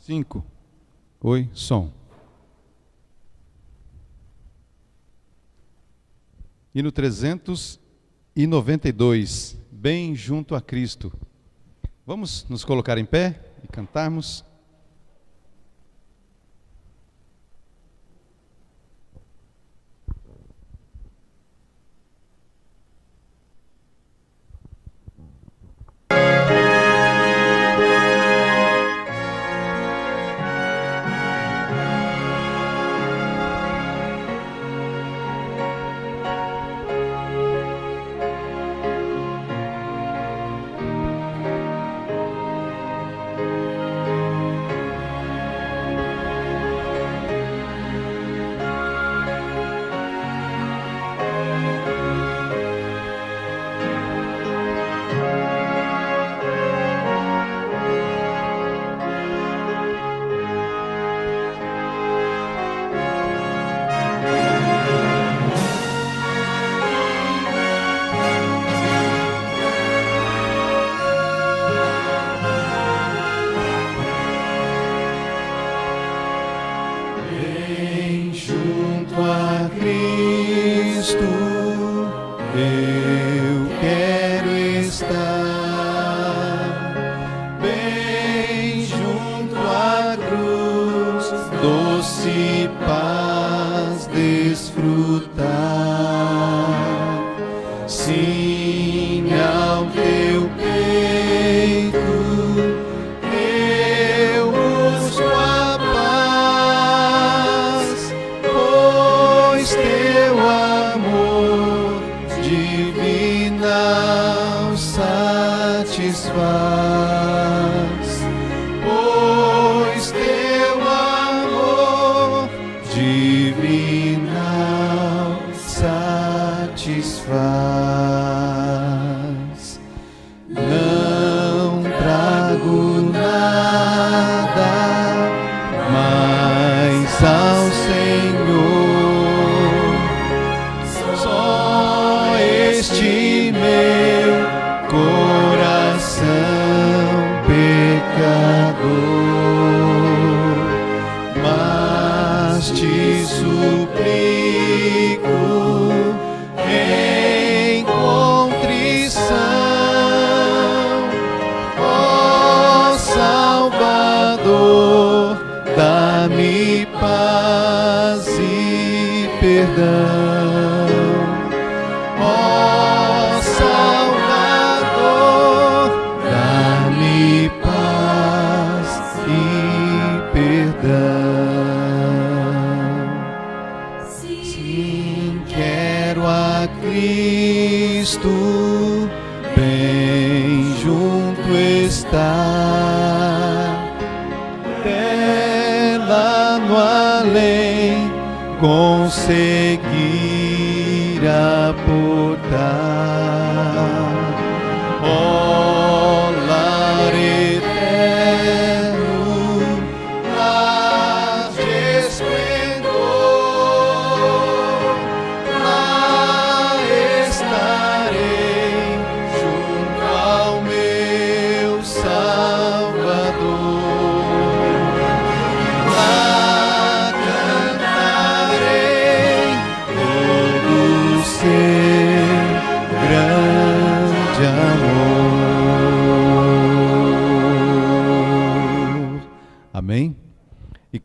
5. Oi, som. Hino 392, bem junto a Cristo. Vamos nos colocar em pé e cantarmos.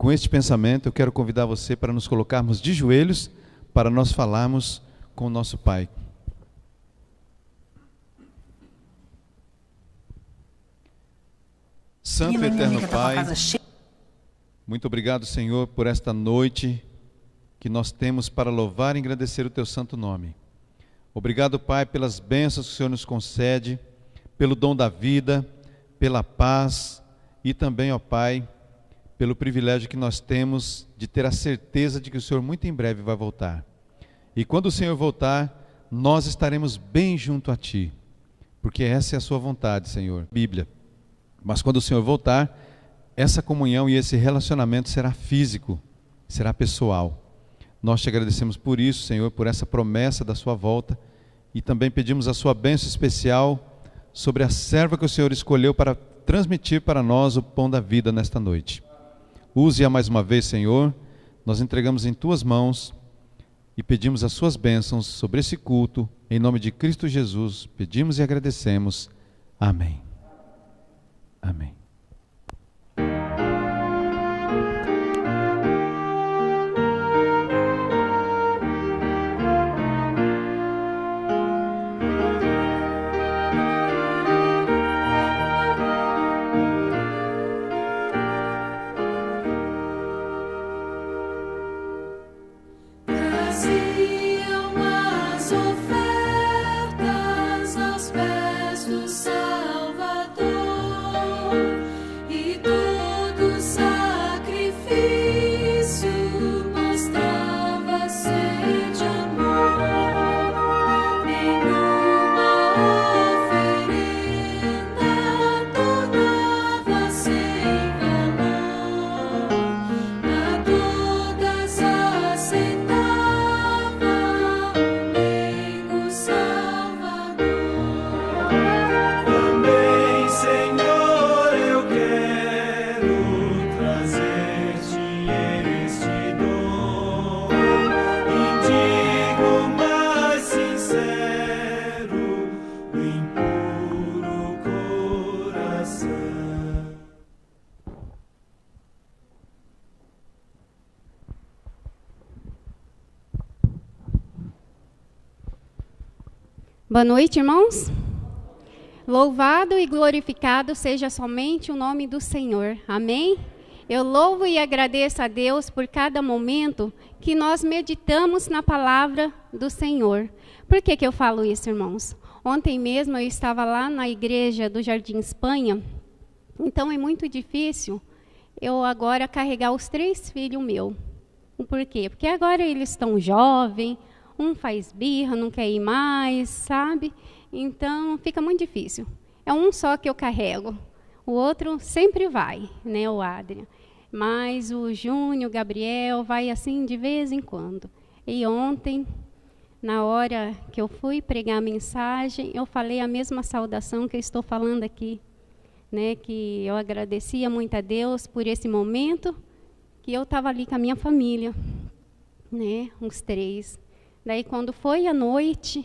Com este pensamento, eu quero convidar você para nos colocarmos de joelhos para nós falarmos com o nosso Pai. Santo e eterno Pai, muito obrigado, Senhor, por esta noite que nós temos para louvar e agradecer o Teu santo nome. Obrigado, Pai, pelas bênçãos que o Senhor nos concede, pelo dom da vida, pela paz e também, ó Pai, pelo privilégio que nós temos de ter a certeza de que o Senhor muito em breve vai voltar. E quando o Senhor voltar, nós estaremos bem junto a Ti, porque essa é a Sua vontade, Senhor, Bíblia. Mas quando o Senhor voltar, essa comunhão e esse relacionamento será físico, será pessoal. Nós te agradecemos por isso, Senhor, por essa promessa da Sua volta, e também pedimos a Sua bênção especial sobre a serva que o Senhor escolheu para transmitir para nós o pão da vida nesta noite. Use-a mais uma vez, Senhor. Nós entregamos em Tuas mãos e pedimos as Suas bênçãos sobre esse culto. Em nome de Cristo Jesus, pedimos e agradecemos. Amém. Amém. Boa noite, irmãos. Louvado e glorificado seja somente o nome do Senhor. Amém? Eu louvo e agradeço a Deus por cada momento que nós meditamos na palavra do Senhor. Por que eu falo isso, irmãos? Ontem mesmo eu estava lá na igreja do Jardim Espanha, então é muito difícil eu agora carregar os 3 filhos meus. Por quê? Porque agora eles estão jovens, um faz birra, não quer ir mais, sabe? Então, fica muito difícil. É um só que eu carrego. O outro sempre vai, né, o Adrian. Mas o Júnior, o Gabriel, vai assim de vez em quando. E ontem, na hora que eu fui pregar a mensagem, eu falei a mesma saudação que eu estou falando aqui, né? Que eu agradecia muito a Deus por esse momento que eu estava ali com a minha família, né? Uns 3. Daí, quando foi à noite,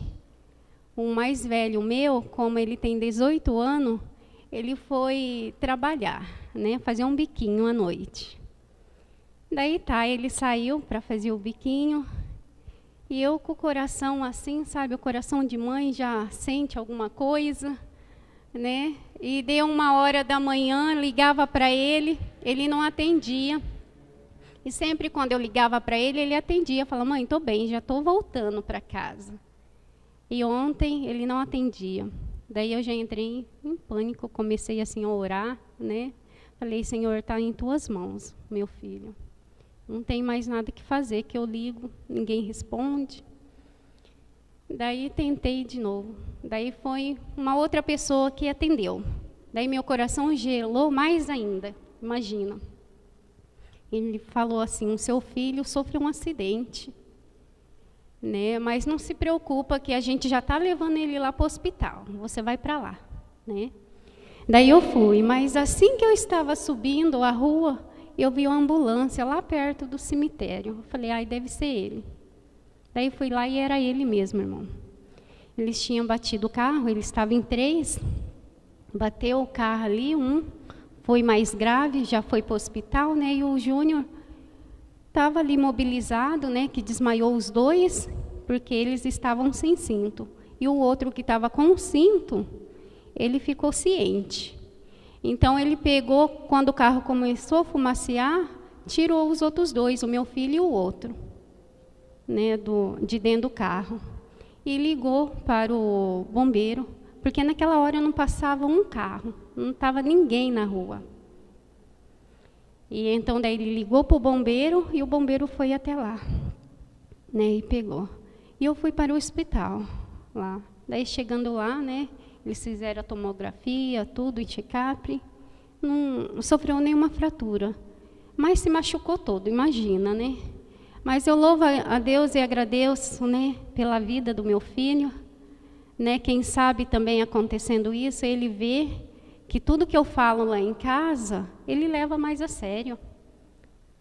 o mais velho meu, como ele tem 18 anos, ele foi trabalhar, né, fazer um biquinho à noite. Daí ele saiu para fazer o biquinho, e eu com o coração assim, sabe, o coração de mãe já sente alguma coisa, né? E deu 1h da manhã, ligava para ele não atendia. E sempre quando eu ligava para ele atendia, falava: mãe, estou bem, já estou voltando para casa. E ontem ele não atendia. Daí eu já entrei em pânico, comecei assim a orar, né? Falei: Senhor, está em tuas mãos, meu filho. Não tem mais nada que fazer, que eu ligo, ninguém responde. Daí tentei de novo. Daí foi uma outra pessoa que atendeu. Daí meu coração gelou mais ainda, imagina. Ele falou assim: o seu filho sofreu um acidente, né? Mas não se preocupa que a gente já está levando ele lá para o hospital. Você vai para lá, né? Daí eu fui, mas assim que eu estava subindo a rua, eu vi uma ambulância lá perto do cemitério. Eu falei: ai, deve ser ele. Daí fui lá e era ele mesmo, irmão. Eles tinham batido o carro, eles estavam em 3, bateu o carro ali, um foi mais grave, já foi para o hospital, né? E o Júnior estava ali mobilizado, né? Que desmaiou os 2, porque eles estavam sem cinto. E o outro que estava com cinto, ele ficou ciente. Então ele pegou, quando o carro começou a fumacear, tirou os outros 2, o meu filho e o outro, né? De dentro do carro. E ligou para o bombeiro, porque naquela hora não passava um carro, não estava ninguém na rua. E então daí ele ligou para o bombeiro e o bombeiro foi até lá, né, e pegou. E eu fui para o hospital lá. Daí chegando lá, né, eles fizeram a tomografia, tudo em check-up, não sofreu nenhuma fratura, mas se machucou todo, imagina, né? Mas eu louvo a Deus e agradeço, né, pela vida do meu filho, né? Quem sabe também acontecendo isso, ele vê que tudo que eu falo lá em casa, ele leva mais a sério,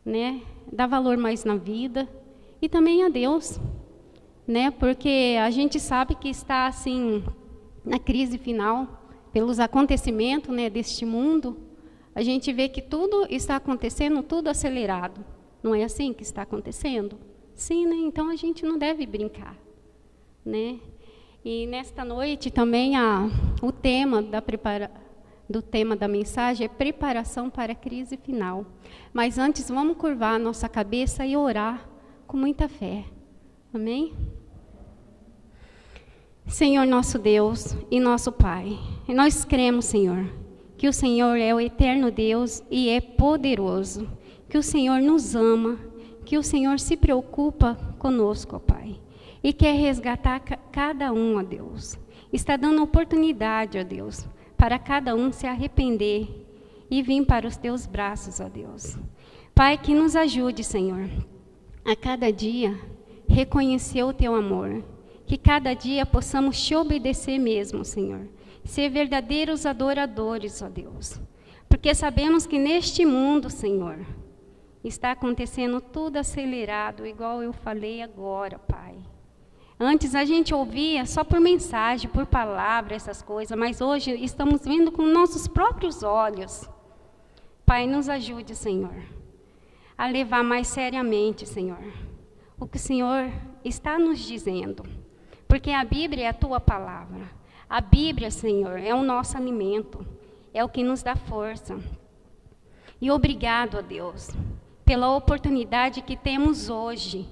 né? Dar valor mais na vida e também a Deus, né? Porque a gente sabe que está assim na crise final pelos acontecimentos, né, deste mundo. A gente vê que tudo está acontecendo, tudo acelerado. Não é assim que está acontecendo? Sim, né? Então a gente não deve brincar, né? E nesta noite também o tema do tema da mensagem é preparação para a crise final. Mas antes vamos curvar a nossa cabeça e orar com muita fé. Amém? Senhor nosso Deus e nosso Pai, e nós cremos, Senhor, que o Senhor é o eterno Deus e é poderoso, que o Senhor nos ama, que o Senhor se preocupa conosco, ó Pai, e quer resgatar cada um, ó Deus. Está dando oportunidade, ó Deus, para cada um se arrepender e vir para os teus braços, ó Deus. Pai, que nos ajude, Senhor, a cada dia reconhecer o teu amor, que cada dia possamos te obedecer mesmo, Senhor, ser verdadeiros adoradores, ó Deus, porque sabemos que neste mundo, Senhor, está acontecendo tudo acelerado, igual eu falei agora, Pai. Antes a gente ouvia só por mensagem, por palavra, essas coisas, mas hoje estamos vendo com nossos próprios olhos. Pai, nos ajude, Senhor, a levar mais seriamente, Senhor, o que o Senhor está nos dizendo, porque a Bíblia é a tua palavra. A Bíblia, Senhor, é o nosso alimento, é o que nos dá força. E obrigado, ó Deus, pela oportunidade que temos hoje,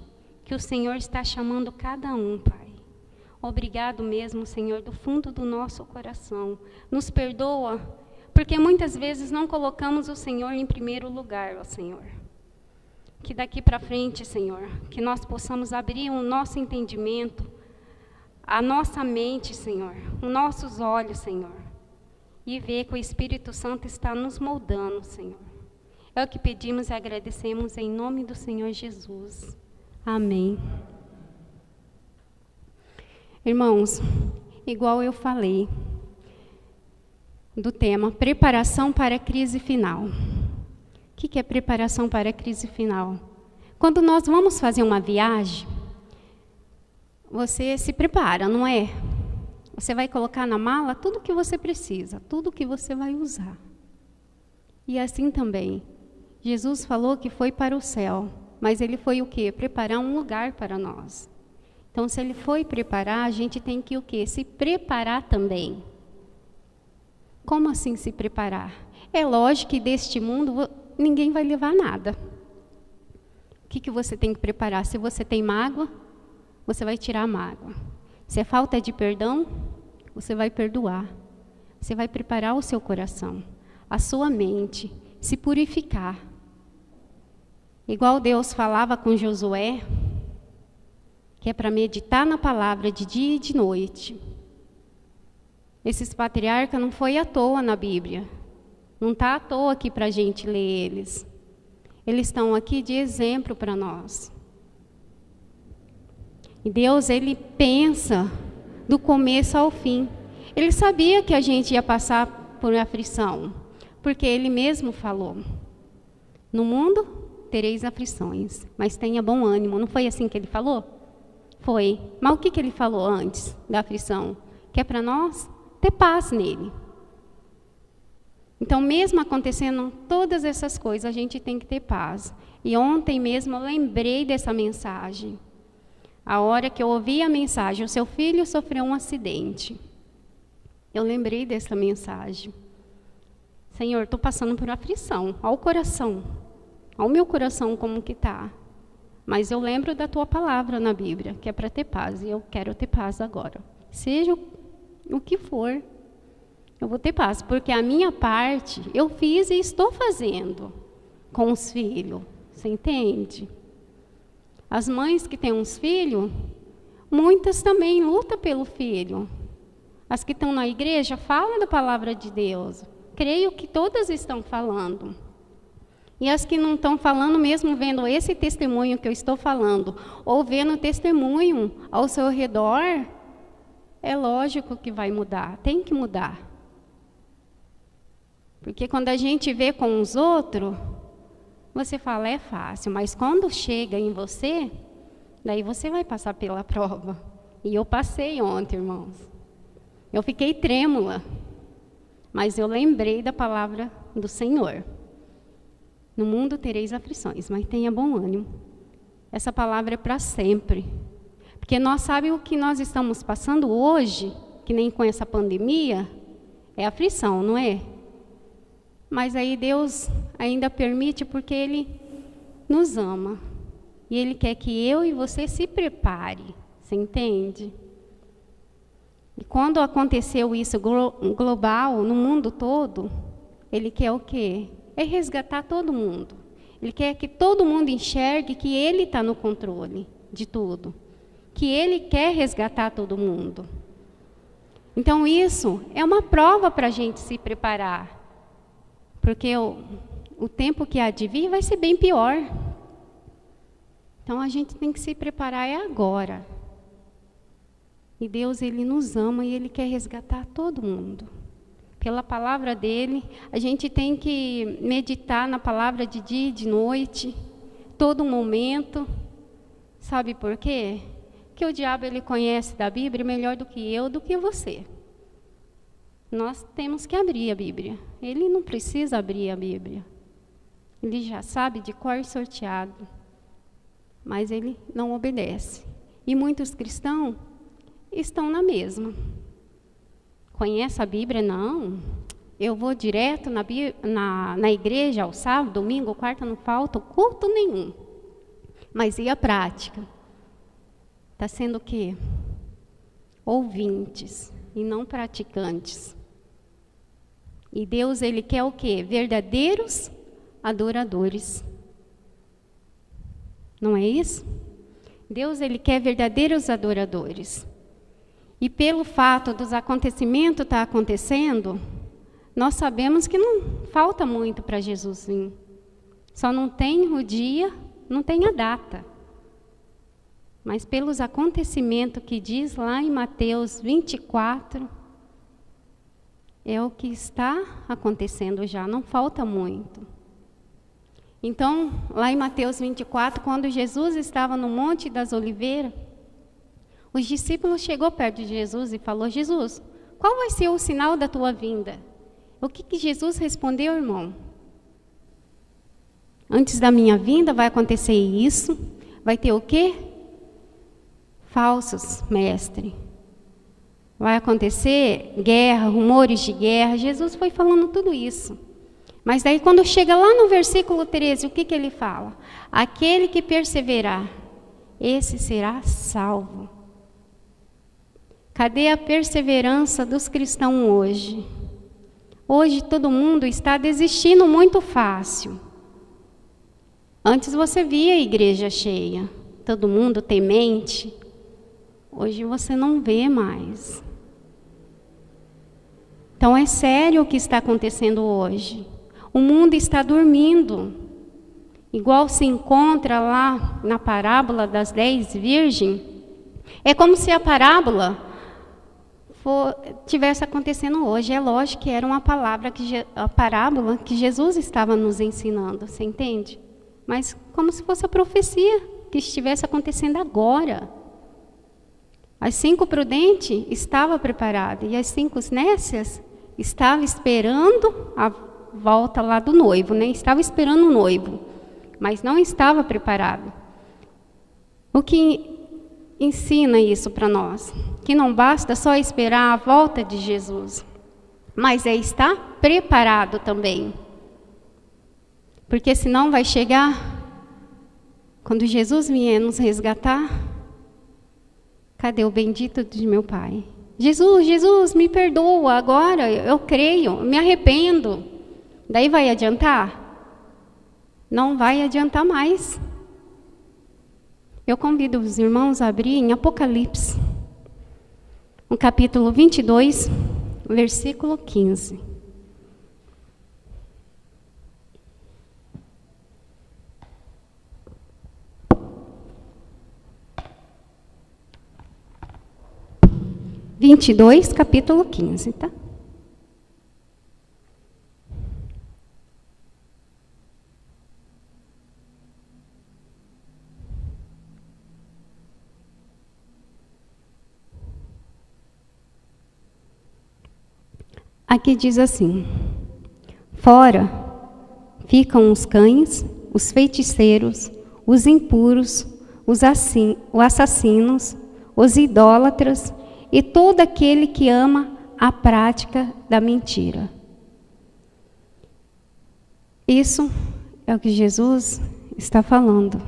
que o Senhor está chamando cada um, Pai. Obrigado mesmo, Senhor, do fundo do nosso coração. Nos perdoa, porque muitas vezes não colocamos o Senhor em primeiro lugar, ó Senhor. Que daqui para frente, Senhor, que nós possamos abrir o nosso entendimento, a nossa mente, Senhor, os nossos olhos, Senhor, e ver que o Espírito Santo está nos moldando, Senhor. É o que pedimos e agradecemos em nome do Senhor Jesus. Amém. Irmãos, igual eu falei do tema preparação para a crise final. O que é preparação para a crise final? Quando nós vamos fazer uma viagem, você se prepara, não é? Você vai colocar na mala tudo o que você precisa, tudo o que você vai usar. E assim também, Jesus falou que foi para o céu, mas ele foi o quê? Preparar um lugar para nós. Então, se ele foi preparar, a gente tem que o quê? Se preparar também. Como assim se preparar? É lógico que deste mundo ninguém vai levar nada. O que você tem que preparar? Se você tem mágoa, você vai tirar a mágoa. Se é falta de perdão, você vai perdoar. Você vai preparar o seu coração, a sua mente, se purificar. Igual Deus falava com Josué, que é para meditar na palavra de dia e de noite. Esses patriarcas não foi à toa na Bíblia. Não está à toa aqui para a gente ler eles. Eles estão aqui de exemplo para nós. E Deus, Ele pensa do começo ao fim. Ele sabia que a gente ia passar por aflição, porque Ele mesmo falou: no mundo tereis aflições, mas tenha bom ânimo. Não foi assim que Ele falou? Foi. Mas o que Ele falou antes da aflição? Que é para nós ter paz nele. Então, mesmo acontecendo todas essas coisas, a gente tem que ter paz. E ontem mesmo eu lembrei dessa mensagem. A hora que eu ouvi a mensagem, o seu filho sofreu um acidente. Eu lembrei dessa mensagem. Senhor, estou passando por aflição. Olha o coração. Olha o meu coração como que está. Mas eu lembro da tua palavra na Bíblia, que é para ter paz. E eu quero ter paz agora. Seja o que for, eu vou ter paz. Porque a minha parte eu fiz e estou fazendo com os filhos. Você entende? As mães que têm uns filhos, muitas também lutam pelo filho. As que estão na igreja falam da palavra de Deus. Creio que todas estão falando. E as que não estão falando, mesmo vendo esse testemunho que eu estou falando, ou vendo testemunho ao seu redor, é lógico que vai mudar, tem que mudar. Porque quando a gente vê com os outros, você fala, é fácil, mas quando chega em você, daí você vai passar pela prova. E eu passei ontem, irmãos. Eu fiquei trêmula, mas eu lembrei da palavra do Senhor. No mundo tereis aflições, mas tenha bom ânimo. Essa palavra é para sempre. Porque nós sabemos o que nós estamos passando hoje, que nem com essa pandemia, é aflição, não é? Mas aí Deus ainda permite porque Ele nos ama. E Ele quer que eu e você se prepare. Você entende? E quando aconteceu isso global, no mundo todo, Ele quer o quê? É resgatar todo mundo. Ele quer que todo mundo enxergue que Ele está no controle de tudo. Que Ele quer resgatar todo mundo. Então isso é uma prova para a gente se preparar. Porque o tempo que há de vir vai ser bem pior. Então a gente tem que se preparar agora. E Deus, Ele nos ama e Ele quer resgatar todo mundo. Pela palavra dEle, a gente tem que meditar na palavra de dia e de noite, todo momento. Sabe por quê? Porque o diabo, ele conhece da Bíblia melhor do que eu, do que você. Nós temos que abrir a Bíblia. Ele não precisa abrir a Bíblia. Ele já sabe de cor sorteado. Mas ele não obedece. E muitos cristãos estão na Conhece a Bíblia? Não. Eu vou direto na igreja ao sábado, domingo, quarta, não falta culto nenhum. Mas e a prática? Está sendo o quê? Ouvintes e não praticantes. E Deus, Ele quer o quê? Verdadeiros adoradores. Não é isso? Deus, Ele quer verdadeiros adoradores. E pelo fato dos acontecimentos estar acontecendo, nós sabemos que não falta muito para Jesus vir. Só não tem o dia, não tem a data. Mas pelos acontecimentos que diz lá em Mateus 24, é o que está acontecendo já, não falta muito. Então, lá em Mateus 24, quando Jesus estava no Monte das Oliveiras, os discípulos chegou perto de Jesus e falou, Jesus, qual vai ser o sinal da tua vinda? O que Jesus respondeu, irmão? Antes da minha vinda vai acontecer isso, vai ter o quê? Falsos, mestre. Vai acontecer guerra, rumores de guerra. Jesus foi falando tudo isso. Mas daí quando chega lá no versículo 13, o que ele fala? Aquele que perseverar, esse será salvo. Cadê a perseverança dos cristãos hoje? Hoje todo mundo está desistindo muito fácil. Antes você via a igreja cheia, todo mundo temente. Hoje você não vê mais. Então é sério o que está acontecendo hoje. O mundo está dormindo. Igual se encontra lá na parábola das 10 virgens. É como se a parábola tivesse acontecendo hoje. É lógico que era uma parábola que Jesus estava nos ensinando, você entende? Mas como se fosse a profecia que estivesse acontecendo agora. As 5 prudentes estavam preparadas e as 5 nécias estavam esperando a volta lá do noivo, né? Estava esperando o noivo, mas não estava preparado. O que ensina isso para nós? Que não basta só esperar a volta de Jesus, mas é estar preparado também. Porque senão vai chegar, quando Jesus vier nos resgatar, cadê o bendito de meu Pai? Jesus, Jesus, me perdoa, agora eu creio, me arrependo. Daí vai adiantar? Não vai adiantar mais. Eu convido os irmãos a abrir em Apocalipse, no capítulo 22, versículo 15. Capítulo 15, tá? Aqui diz assim: fora ficam os cães, os feiticeiros, os impuros, os assassinos, os idólatras e todo aquele que ama a prática da mentira. Isso é o que Jesus está falando,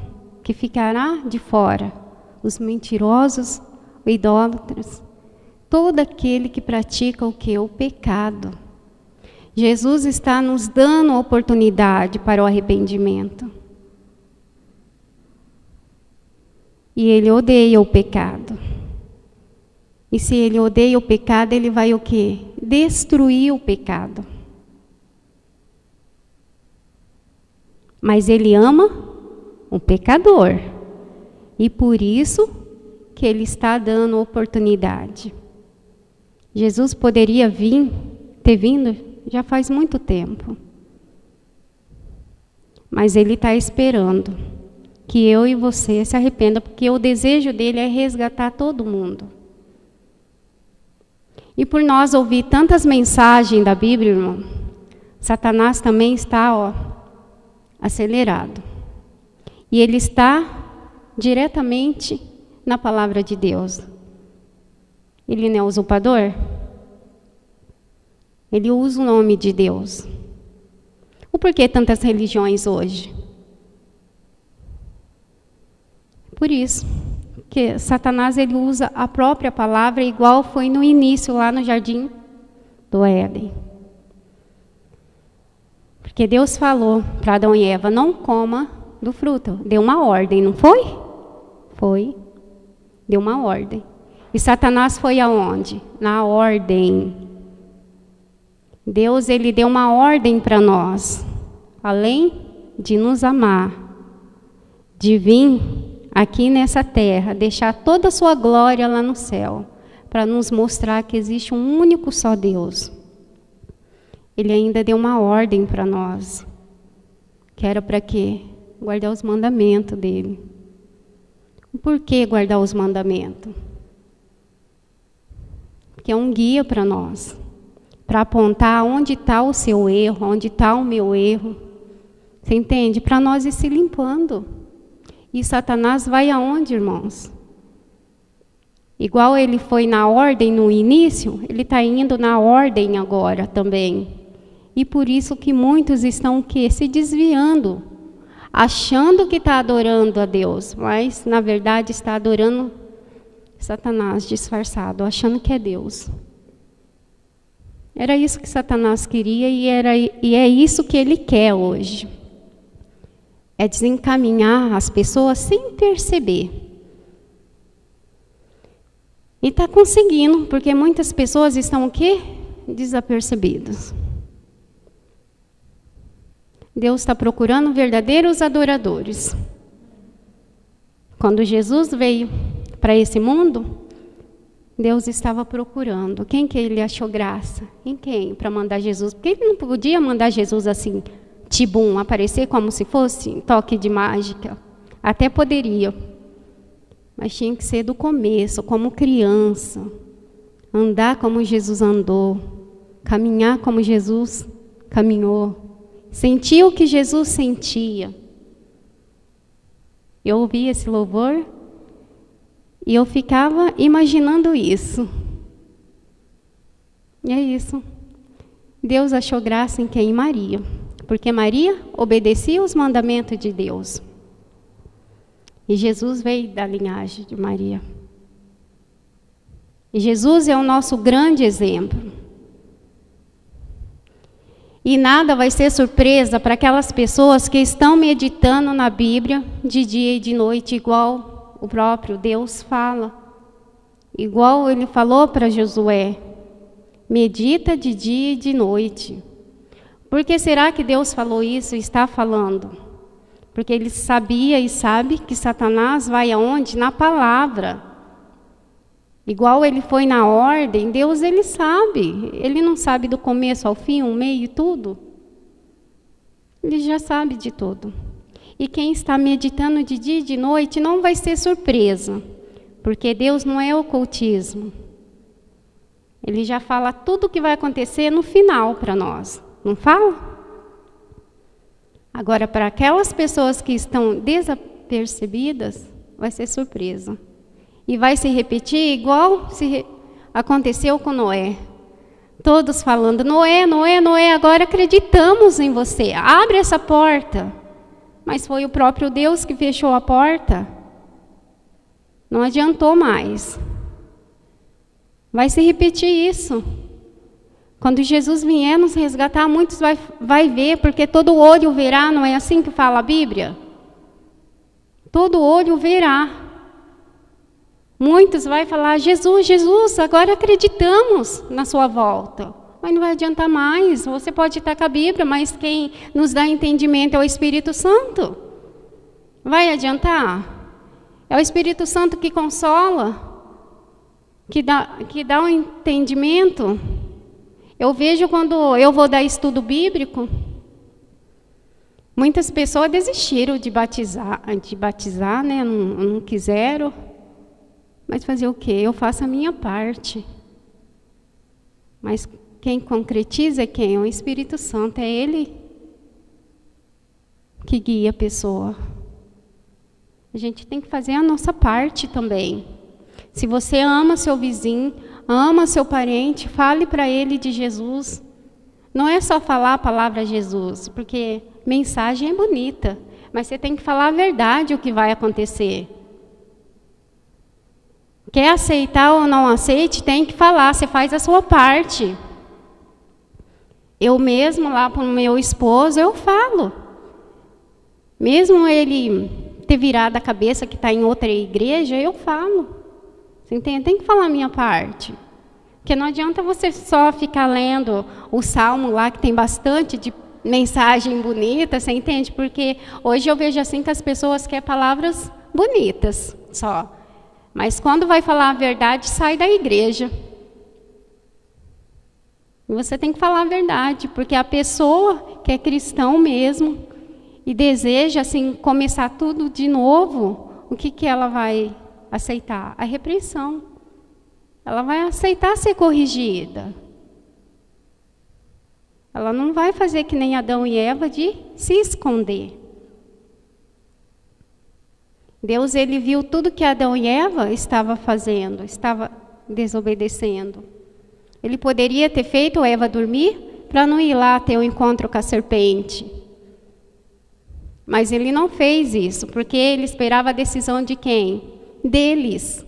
que ficará de fora os mentirosos, os idólatras, todo aquele que pratica o que? O pecado. Jesus está nos dando a oportunidade para o arrependimento. E Ele odeia o pecado. E se Ele odeia o pecado, Ele vai o quê? Destruir o pecado. Mas Ele ama o pecador. E por isso que Ele está dando oportunidade. Jesus poderia ter vindo já faz muito tempo. Mas Ele está esperando que eu e você se arrependam, porque o desejo dele é resgatar todo mundo. E por nós ouvir tantas mensagens da Bíblia, irmão, Satanás também está, acelerado. E ele está diretamente na palavra de Deus. Ele não é usurpador? Ele usa o nome de Deus. O porquê tantas religiões hoje? Por isso, que Satanás ele usa a própria palavra igual foi no início lá no jardim do Éden. Porque Deus falou para Adão e Eva, não coma do fruto. Deu uma ordem, não foi? Foi. Deu uma ordem. E Satanás foi aonde? Na ordem. Deus ele deu uma ordem para nós. Além de nos amar, de vir aqui nessa terra, deixar toda a sua glória lá no céu, para nos mostrar que existe um único só Deus. Ele ainda deu uma ordem para nós, que era para quê? Guardar os mandamentos dele. Por que guardar os mandamentos? Porque é um guia para nós, para apontar onde está o seu erro, onde está o meu erro. Você entende? Para nós ir se limpando. E Satanás vai aonde, irmãos? Igual ele foi na ordem no início, ele está indo na ordem agora também. E por isso que muitos estão o quê? Se desviando, achando que está adorando a Deus, mas na verdade está adorando Satanás disfarçado, achando que é Deus. Era isso que Satanás queria e é isso que ele quer hoje. É desencaminhar as pessoas sem perceber. E está conseguindo, porque muitas pessoas estão o quê? Desapercebidas. Deus está procurando verdadeiros adoradores. Quando Jesus veio para esse mundo, Deus estava procurando. Quem que ele achou graça? Em quem? Para mandar Jesus. Porque ele não podia mandar Jesus assim, tibum, aparecer como se fosse toque de mágica. Até poderia. Mas tinha que ser do começo, como criança. Andar como Jesus andou. Caminhar como Jesus caminhou. Sentir o que Jesus sentia. Eu ouvia esse louvor e eu ficava imaginando isso. E é isso. Deus achou graça em quem? Maria. Porque Maria obedecia os mandamentos de Deus. E Jesus veio da linhagem de Maria. E Jesus é o nosso grande exemplo. E nada vai ser surpresa para aquelas pessoas que estão meditando na Bíblia de dia e de noite, igual o próprio Deus fala. Igual ele falou para Josué. Medita de dia e de noite. Por que será que Deus falou isso e está falando? Porque ele sabia e sabe que Satanás vai aonde? Na palavra. Igual ele foi na ordem, Deus ele sabe. Ele não sabe do começo ao fim, o meio e tudo. Ele já sabe de tudo. E quem está meditando de dia e de noite não vai ser surpresa. Porque Deus não é ocultismo. Ele já fala tudo o que vai acontecer no final para nós. Não fala? Agora, para aquelas pessoas que estão desapercebidas, vai ser surpresa. E vai se repetir igual aconteceu com Noé. Todos falando, Noé, Noé, Noé, agora acreditamos em você. Abre essa porta. Mas foi o próprio Deus que fechou a porta. Não adiantou mais. Vai se repetir isso. Quando Jesus vier nos resgatar, muitos vai ver, porque todo olho verá, não é assim que fala a Bíblia? Todo olho verá. Muitos vai falar, Jesus, Jesus, agora acreditamos na sua volta. Mas não vai adiantar mais. Você pode estar com a Bíblia, mas quem nos dá entendimento é o Espírito Santo. Vai adiantar? É o Espírito Santo que consola, que dá um entendimento. Eu vejo quando eu vou dar estudo bíblico, muitas pessoas desistiram de batizar, né? Não quiseram. Mas fazer o quê? Eu faço a minha parte. Mas quem concretiza é quem? É o Espírito Santo, é Ele que guia a pessoa. A gente tem que fazer a nossa parte também. Se você ama seu vizinho, ama seu parente, fale para ele de Jesus. Não é só falar a palavra Jesus, porque mensagem é bonita, mas você tem que falar a verdade, o que vai acontecer. Quer aceitar ou não aceite, tem que falar, você faz a sua parte. Eu mesmo, lá para o meu esposo, eu falo. Mesmo ele ter virado a cabeça que está em outra igreja, eu falo. Você entende? Tem que falar a minha parte. Porque não adianta você só ficar lendo o Salmo lá, que tem bastante de mensagem bonita, você entende? Porque hoje eu vejo assim que as pessoas querem palavras bonitas só. Mas quando vai falar a verdade, sai da igreja. E você tem que falar a verdade, porque a pessoa que é cristão mesmo e deseja assim começar tudo de novo, o que ela vai aceitar? A repreensão. Ela vai aceitar ser corrigida. Ela não vai fazer que nem Adão e Eva de se esconder. Deus, ele viu tudo que Adão e Eva estavam fazendo, estava desobedecendo. Ele poderia ter feito Eva dormir para não ir lá ter o encontro com a serpente. Mas ele não fez isso, porque ele esperava a decisão de quem? Deles.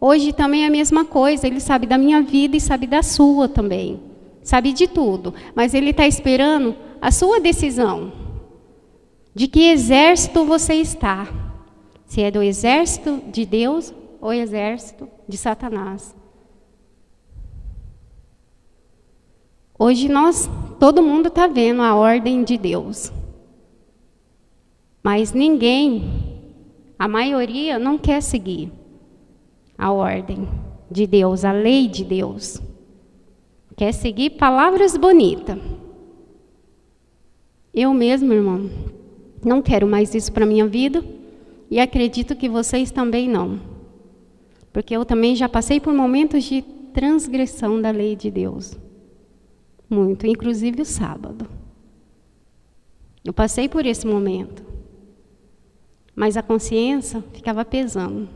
Hoje também é a mesma coisa, ele sabe da minha vida e sabe da sua também. Sabe de tudo, mas ele está esperando a sua decisão. De que exército você está. Se é do exército de Deus ou exército de Satanás. Hoje todo mundo está vendo a ordem de Deus. Mas ninguém, a maioria, não quer seguir a ordem de Deus, a lei de Deus. Quer seguir palavras bonitas. Eu mesmo, irmão, não quero mais isso para a minha vida. E acredito que vocês também não. Porque eu também já passei por momentos de transgressão da lei de Deus. Muito, inclusive o sábado. Eu passei por esse momento. Mas a consciência ficava pesando.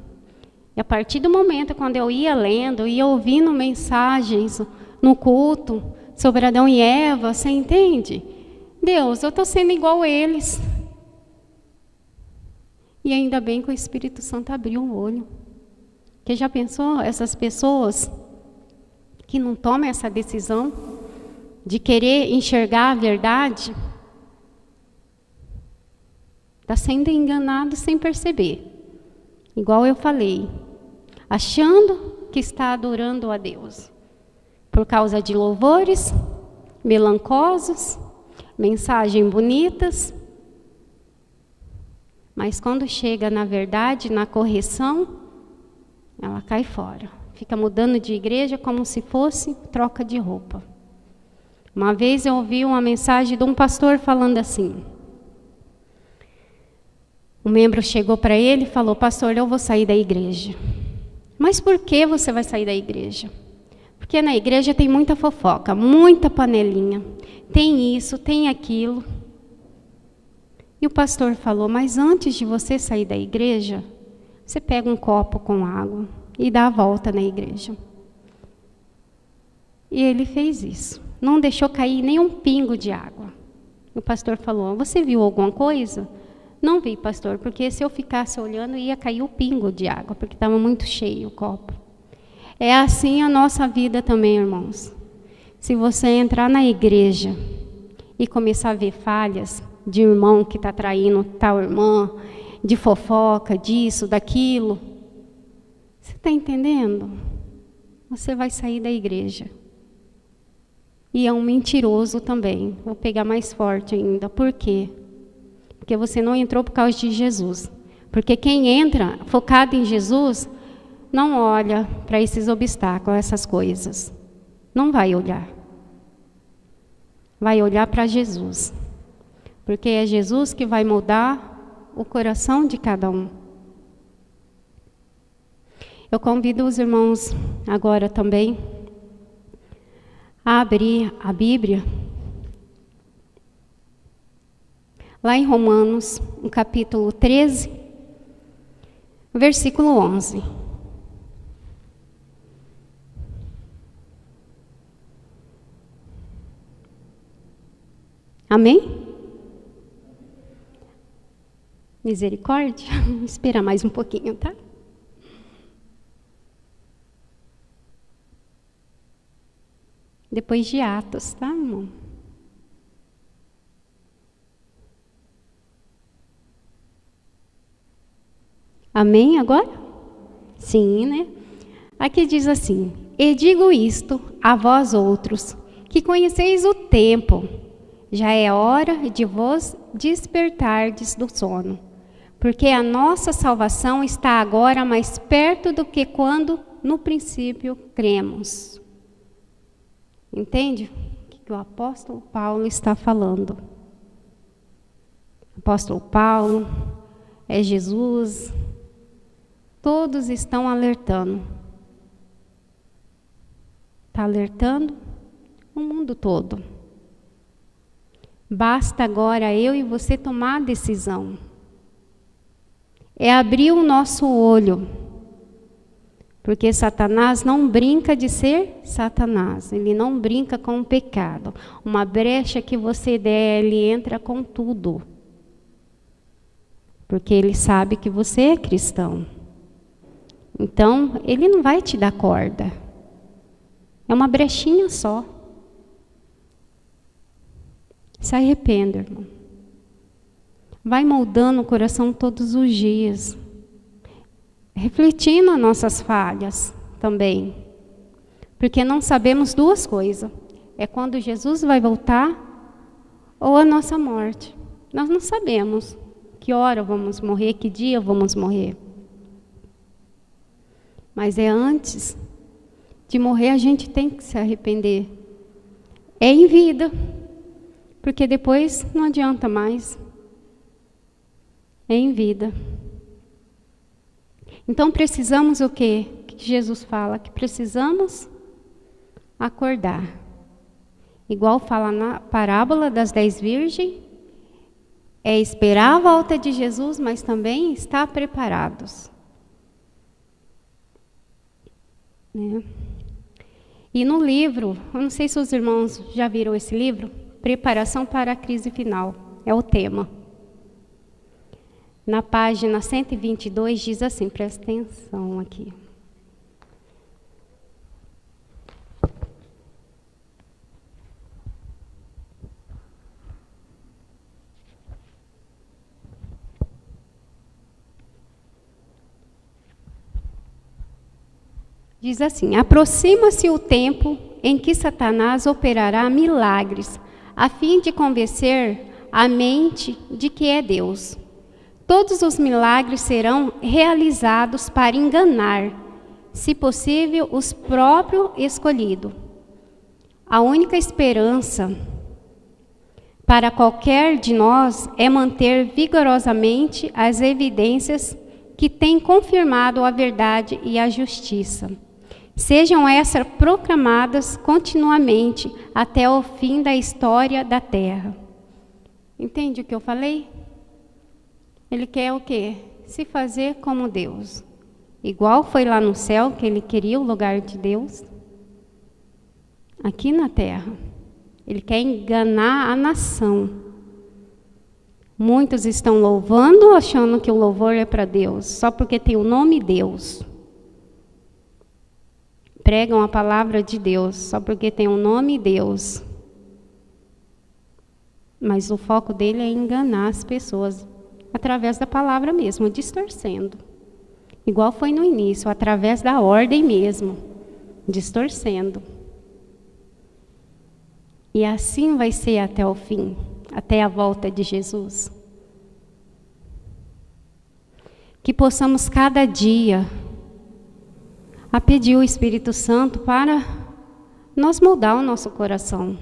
E a partir do momento quando eu ia lendo, ia ouvindo mensagens no culto sobre Adão e Eva, você entende? Deus, eu estou sendo igual a eles. E ainda bem que o Espírito Santo abriu o olho. Porque já pensou essas pessoas que não tomam essa decisão de querer enxergar a verdade? Está sendo enganado sem perceber. Igual eu falei, achando que está adorando a Deus. Por causa de louvores melancosos, mensagens bonitas. Mas quando chega na verdade, na correção, ela cai fora. Fica mudando de igreja como se fosse troca de roupa. Uma vez eu ouvi uma mensagem de um pastor falando assim. Um membro chegou para ele e falou, pastor, eu vou sair da igreja. Mas por que você vai sair da igreja? Porque na igreja tem muita fofoca, muita panelinha. Tem isso, tem aquilo. E o pastor falou, mas antes de você sair da igreja, você pega um copo com água e dá a volta na igreja. E ele fez isso. Não deixou cair nem um pingo de água. O pastor falou, você viu alguma coisa? Não vi, pastor, porque se eu ficasse olhando, ia cair o pingo de água, porque estava muito cheio o copo. É assim a nossa vida também, irmãos. Se você entrar na igreja e começar a ver falhas de irmão que está traindo tal irmã, de fofoca, disso, daquilo, você está entendendo? Você vai sair da igreja. E é um mentiroso também. Vou pegar mais forte ainda. Por quê? Porque você não entrou por causa de Jesus. Porque quem entra focado em Jesus, não olha para esses obstáculos, essas coisas. Não vai olhar. Vai olhar para Jesus. Porque é Jesus que vai mudar o coração de cada um. Eu convido os irmãos agora também a abrir a Bíblia. Lá em Romanos, no capítulo 13, versículo 11. Amém? Misericórdia. Espera mais um pouquinho, tá? Depois de Atos, tá, irmão? Amém agora? Sim, né? Aqui diz assim, e digo isto a vós outros, que conheceis o tempo, já é hora de vos despertardes do sono, porque a nossa salvação está agora mais perto do que quando no princípio cremos. Entende o que o apóstolo Paulo está falando? O apóstolo Paulo, é Jesus, todos estão alertando. Está alertando o mundo todo. Basta agora eu e você tomar a decisão. É abrir o nosso olho. Porque Satanás não brinca de ser Satanás. Ele não brinca com o pecado. Uma brecha que você der, ele entra com tudo. Porque ele sabe que você é cristão. Então, ele não vai te dar corda. É uma brechinha só. Se arrependa, irmão. Vai moldando o coração todos os dias. Refletindo as nossas falhas também. Porque não sabemos duas coisas. É quando Jesus vai voltar ou a nossa morte. Nós não sabemos que hora vamos morrer, que dia vamos morrer. Mas é antes de morrer a gente tem que se arrepender. É em vida. Porque depois não adianta mais. É em vida. Então precisamos o quê? Que Jesus fala que precisamos acordar. Igual fala na parábola das 10 virgens, é esperar a volta de Jesus, mas também estar preparados. Né? E no livro, eu não sei se os irmãos já viram esse livro, Preparação para a Crise Final, é o tema. Na página 122 diz assim, presta atenção aqui. Diz assim, aproxima-se o tempo em que Satanás operará milagres, a fim de convencer a mente de que é Deus. Todos os milagres serão realizados para enganar, se possível, os próprios escolhidos. A única esperança para qualquer de nós é manter vigorosamente as evidências que têm confirmado a verdade e a justiça. sejam essas proclamadas continuamente até o fim da história da terra. Entende o que eu falei? Ele quer o quê? Se fazer como Deus. Igual foi lá no céu, que ele queria o lugar de Deus. Aqui na terra, ele quer enganar a nação. Muitos estão louvando, achando que o louvor é para Deus, só porque tem o nome Deus. Pregam a palavra de Deus, só porque tem o nome Deus. Mas o foco dele é enganar as pessoas, através da palavra mesmo, distorcendo. Igual foi no início, através da ordem mesmo, distorcendo. E assim vai ser até o fim, até a volta de Jesus. Que possamos cada dia a pedir o Espírito Santo para nós moldar o nosso coração.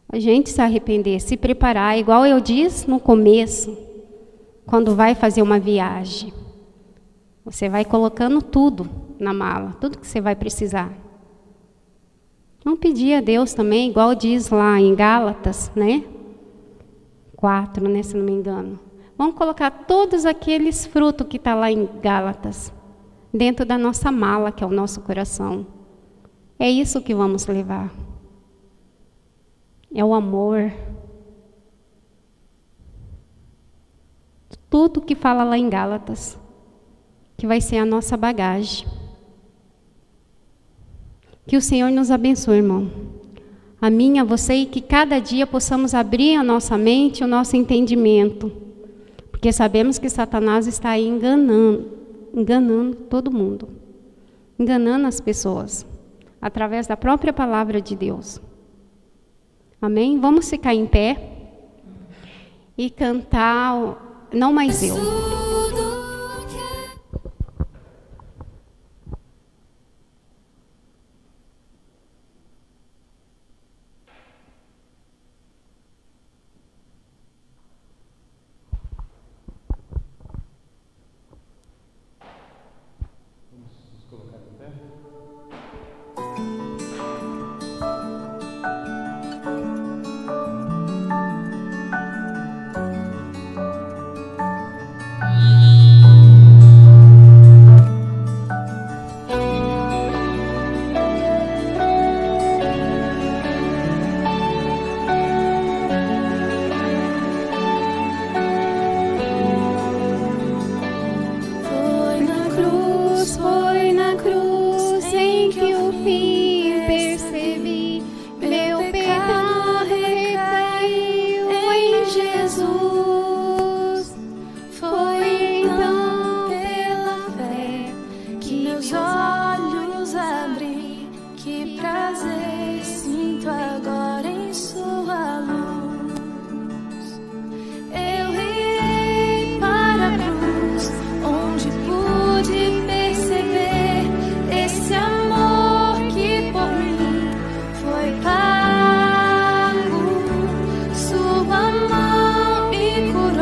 A gente se arrepender, se preparar, igual eu disse no começo, quando vai fazer uma viagem. Você vai colocando tudo na mala, tudo que você vai precisar. Vamos pedir a Deus também, igual diz lá em Gálatas, né? 4, né, se não me engano. Vamos colocar todos aqueles frutos que está lá em Gálatas, dentro da nossa mala, que é o nosso coração. É isso que vamos levar. É o amor. Tudo que fala lá em Gálatas, que vai ser a nossa bagagem. Que o Senhor nos abençoe, irmão. A mim, a você, e que cada dia possamos abrir a nossa mente, o nosso entendimento. Porque sabemos que Satanás está aí enganando todo mundo. Enganando as pessoas, através da própria palavra de Deus. Amém? Vamos ficar em pé e cantar Não Mais Eu. Sua mão me curou.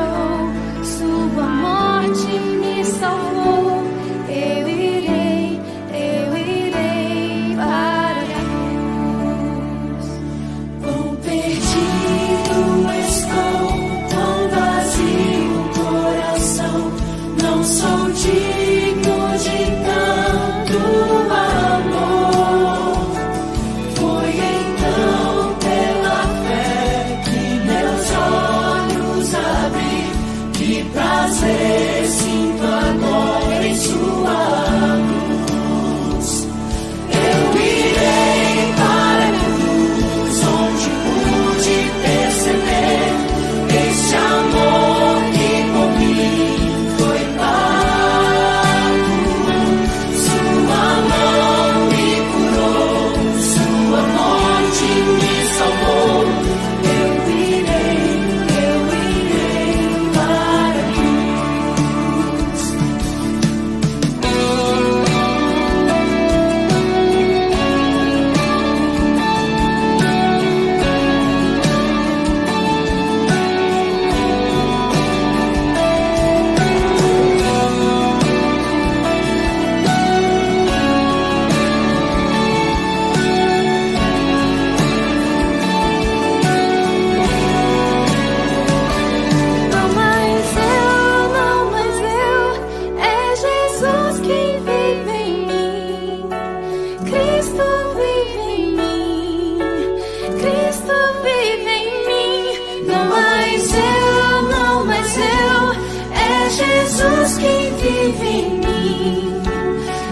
vive em mim,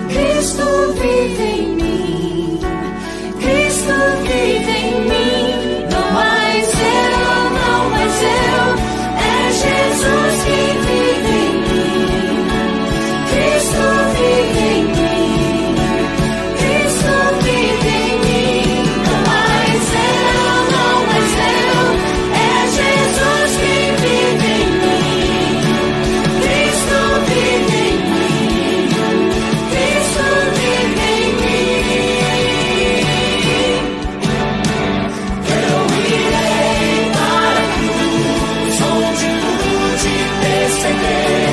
Cristo vive em mim, Cristo vive em mim. Não mais eu, não mais eu, é Jesus que vive em mim, Cristo vive em mim, Cristo vive em mim. Não mais eu, não mais eu, é Jesus que vive em mim, Cristo vive em mim, Cristo vive em mim. Eu irei para a cruz, onde pude perceber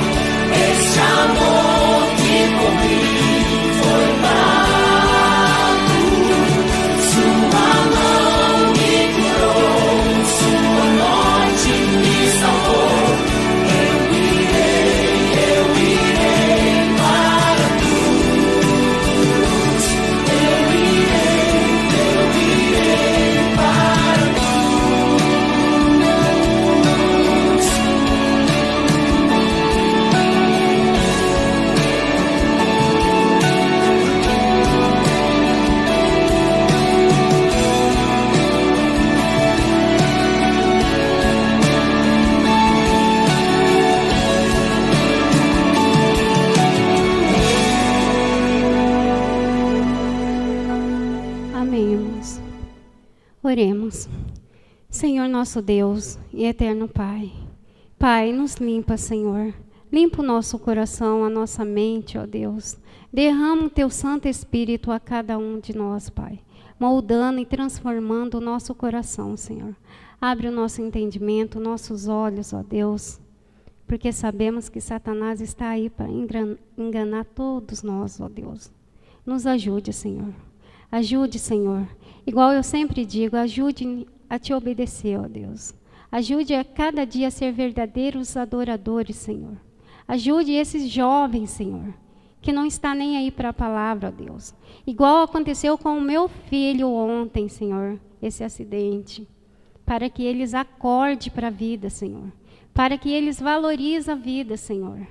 este amor que por mim foi pago. Sua mão me curou, sua morte me salvou. Eu irei para a cruz. Eu irei para a cruz. Amém, irmãos. Oremos. Senhor nosso Deus e eterno Pai. Pai, nos limpa, Senhor. Limpa o nosso coração, a nossa mente, ó Deus. Derrama o Teu Santo Espírito a cada um de nós, Pai. Moldando e transformando o nosso coração, Senhor. Abre o nosso entendimento, nossos olhos, ó Deus. Porque sabemos que Satanás está aí para enganar todos nós, ó Deus. Nos ajude, Senhor. Ajude, Senhor. Igual eu sempre digo, ajude a Te obedecer, ó Deus. Ajude a cada dia a ser verdadeiros adoradores, Senhor. Ajude esses jovens, Senhor, que não está nem aí para a palavra, ó Deus. Igual aconteceu com o meu filho ontem, Senhor, esse acidente. Para que eles acordem para a vida, Senhor. Para que eles valorizem a vida, Senhor.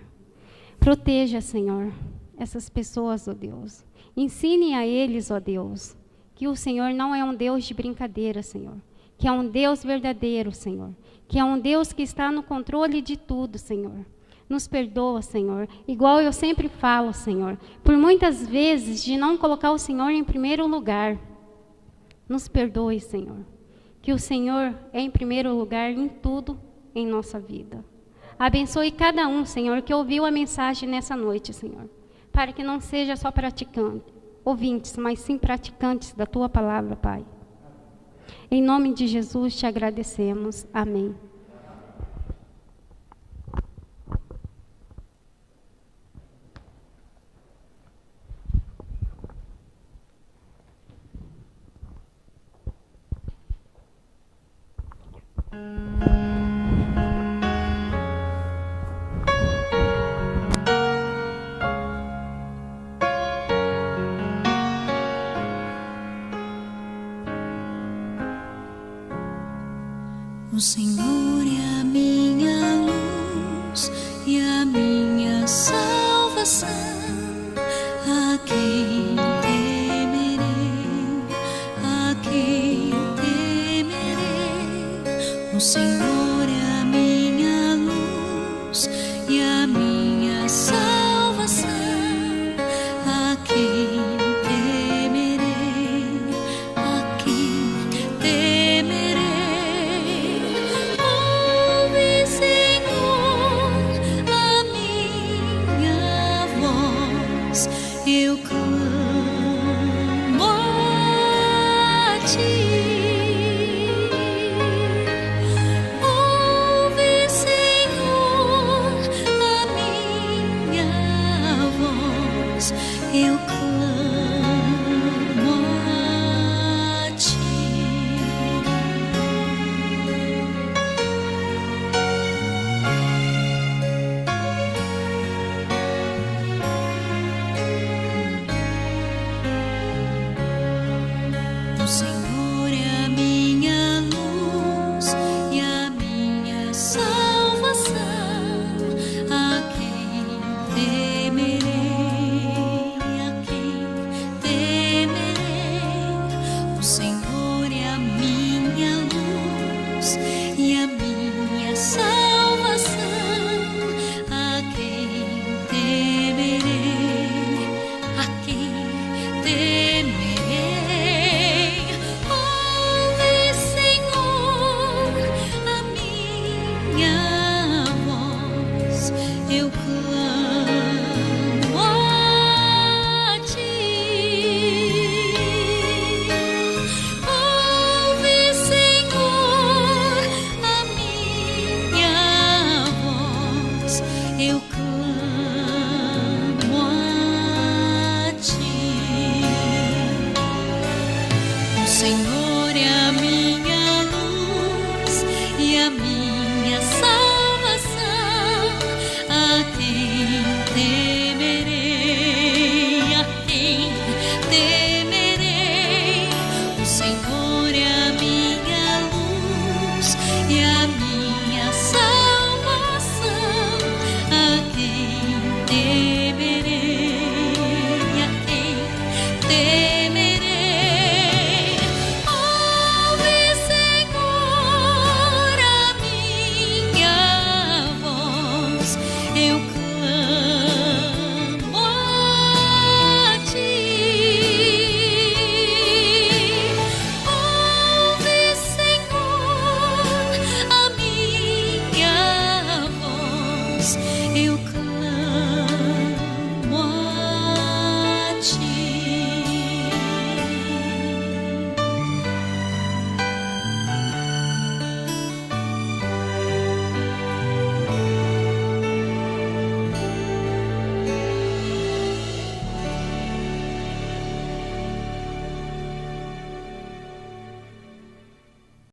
Proteja, Senhor, essas pessoas, ó Deus. Ensine a eles, ó Deus, que o Senhor não é um Deus de brincadeira, Senhor. Que é um Deus verdadeiro, Senhor. Que é um Deus que está no controle de tudo, Senhor. Nos perdoa, Senhor. Igual eu sempre falo, Senhor. Por muitas vezes de não colocar o Senhor em primeiro lugar. Nos perdoe, Senhor. Que o Senhor é em primeiro lugar em tudo em nossa vida. Abençoe cada um, Senhor, que ouviu a mensagem nessa noite, Senhor. Para que não seja só ouvintes, mas sim praticantes da Tua palavra, Pai. Em nome de Jesus te agradecemos. Amém. O Senhor é a minha luz e a minha salvação. A quem temerei? A quem temerei? O Senhor é a minha luz e a minha salvação. A quem temerei? A quem temerei? Ouve, Senhor, a minha voz. Eu clamo a Ti. Ouve, Senhor, a Eu